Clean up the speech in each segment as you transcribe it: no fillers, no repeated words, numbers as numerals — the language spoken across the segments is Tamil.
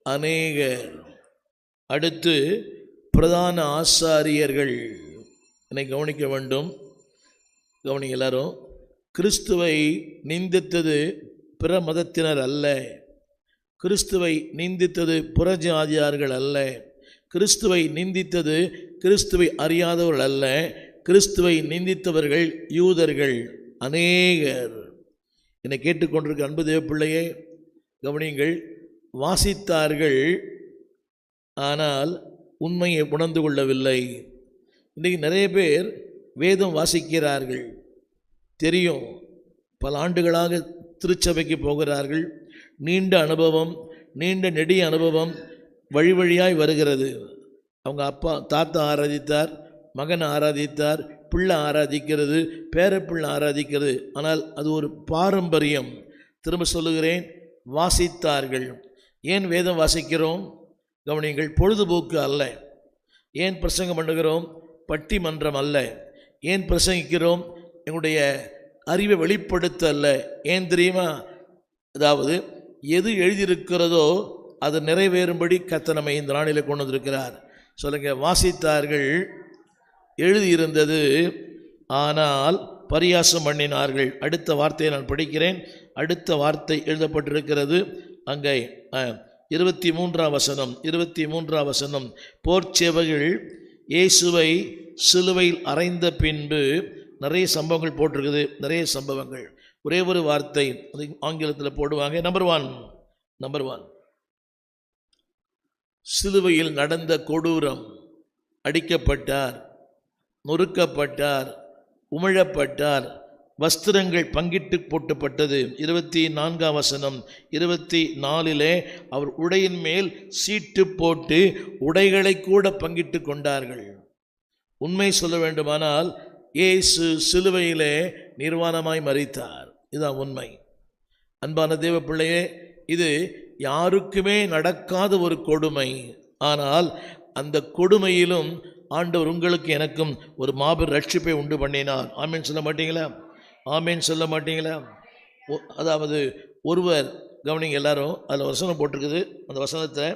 அநேகர். அடுத்து பிரதான ஆசாரியர்கள். என்னை கவனிக்க வேண்டும், கவனிங்க எல்லாரும். கிறிஸ்துவை நிந்தித்தது பிற மதத்தினர் அல்ல, கிறிஸ்துவை நிந்தித்தது புறஜாதியார்கள் அல்ல, கிறிஸ்துவை நிந்தித்தது கிறிஸ்துவை அறியாதவர்கள் அல்ல, கிறிஸ்துவை நிந்தித்தவர்கள் யூதர்கள் அநேகர். என்னை கேட்டுக்கொண்டிருக்க அன்பு தேவ பிள்ளையே கவனியுங்கள். வாசித்தார்கள், ஆனால் உண்மையை உணர்ந்து கொள்ளவில்லை. இன்றைக்கு நிறைய பேர் வேதம் வாசிக்கிறார்கள், தெரியும், பல ஆண்டுகளாக திருச்சபைக்கு போகிறார்கள், நீண்ட அனுபவம், நீண்ட நெடிய அனுபவம் வழி வழியாய் வருகிறது. அவங்க அப்பா தாத்தா ஆராதித்தார், மகன் ஆராதித்தார், பிள்ளை ஆராதிக்கிறது, பேரப்பிள்ளை ஆராதிக்கிறது. ஆனால் அது ஒரு பாரம்பரியம். திரும்ப சொல்லுகிறேன், வாசித்தார்கள். ஏன் வேதம் வாசிக்கிறோம்? கவனிங்கள், பொழுதுபோக்கு அல்ல. ஏன் பிரசங்கம் பண்ணுகிறோம்? பட்டிமன்றம் அல்ல. ஏன் பிரசங்கிக்கிறோம்? எங்களுடைய அறிவை வெளிப்படுத்த அல்ல. ஏன் தெரியுமா? அதாவது எது எழுதியிருக்கிறதோ அது நிறைவேறும்படி கர்த்தர் நம்மை இந்த நாளில் கொண்டு வந்திருக்கிறார். சொல்லுங்க, வாசித்தார்கள், எழுதியிருந்தது, ஆனால் பரியாசம் பண்ணினார்கள். அடுத்த வார்த்தையை நான் படிக்கிறேன். அடுத்த வார்த்தை எழுதப்பட்டிருக்கிறது அங்கே 23ஆம் வசனம். போர்ச்சேவர்கள் இயேசுவை சிலுவையில் அறைந்த பின்பு, நிறைய சம்பவங்கள் போட்டிருக்குது, நிறைய சம்பவங்கள். ஒரே ஒரு வார்த்தை ஆங்கிலத்தில் போடுவாங்க. நம்பர் ஒன் சிலுவையில் நடந்த கொடூரம். அடிக்கப்பட்டார், நொறுக்கப்பட்டார், உமிழப்பட்டார், வஸ்திரங்கள் பங்கிட்டு போட்டுப்பட்டது. 24ஆம் வசனம். 24 அவர் உடையின் மேல் சீட்டு போட்டு உடைகளை கூட பங்கிட்டு கொண்டார்கள். உண்மை சொல்ல வேண்டுமானால் இயேசு சிலுவையிலே நிர்வாணமாய் மரித்தார். இதுதான் உண்மை. அன்பான தேவ பிள்ளையே, இது யாருக்குமே நடக்காத ஒரு கொடுமை. ஆனால் அந்த கொடுமையிலும் ஆண்டவர் உங்களுக்கு எனக்கும் ஒரு மாபெரும் ரட்சிப்பை உண்டு பண்ணினார். ஆமேன் சொல்ல மாட்டீங்களா? ஆமேன் சொல்ல மாட்டீங்களா? அதாவது ஒருவர், கவனிங்க எல்லாரும், அதில் வசனம் போட்டிருக்குது. அந்த வசனத்தை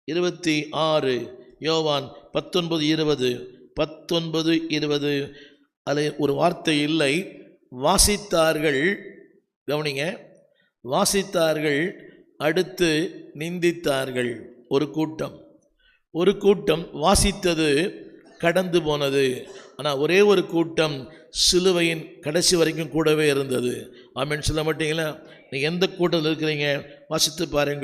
26 யோவான் 19:20 அதில் ஒரு வார்த்தை இல்லை. வாசித்தார்கள், கவனிங்க, வாசித்தார்கள், அடுத்து நிந்தித்தார்கள். ஒரு கூட்டம் வாசித்தது கடந்து போனது. ஆனால் ஒரே ஒரு கூட்டம் சிலுவையின் கடைசி வரைக்கும் கூடவே இருந்தது. ஆமென் சொல்ல மாட்டீங்களா? நீங்கள் எந்த கூட்டத்தில் இருக்கிறீங்க? வாசித்து பாருங்கள்.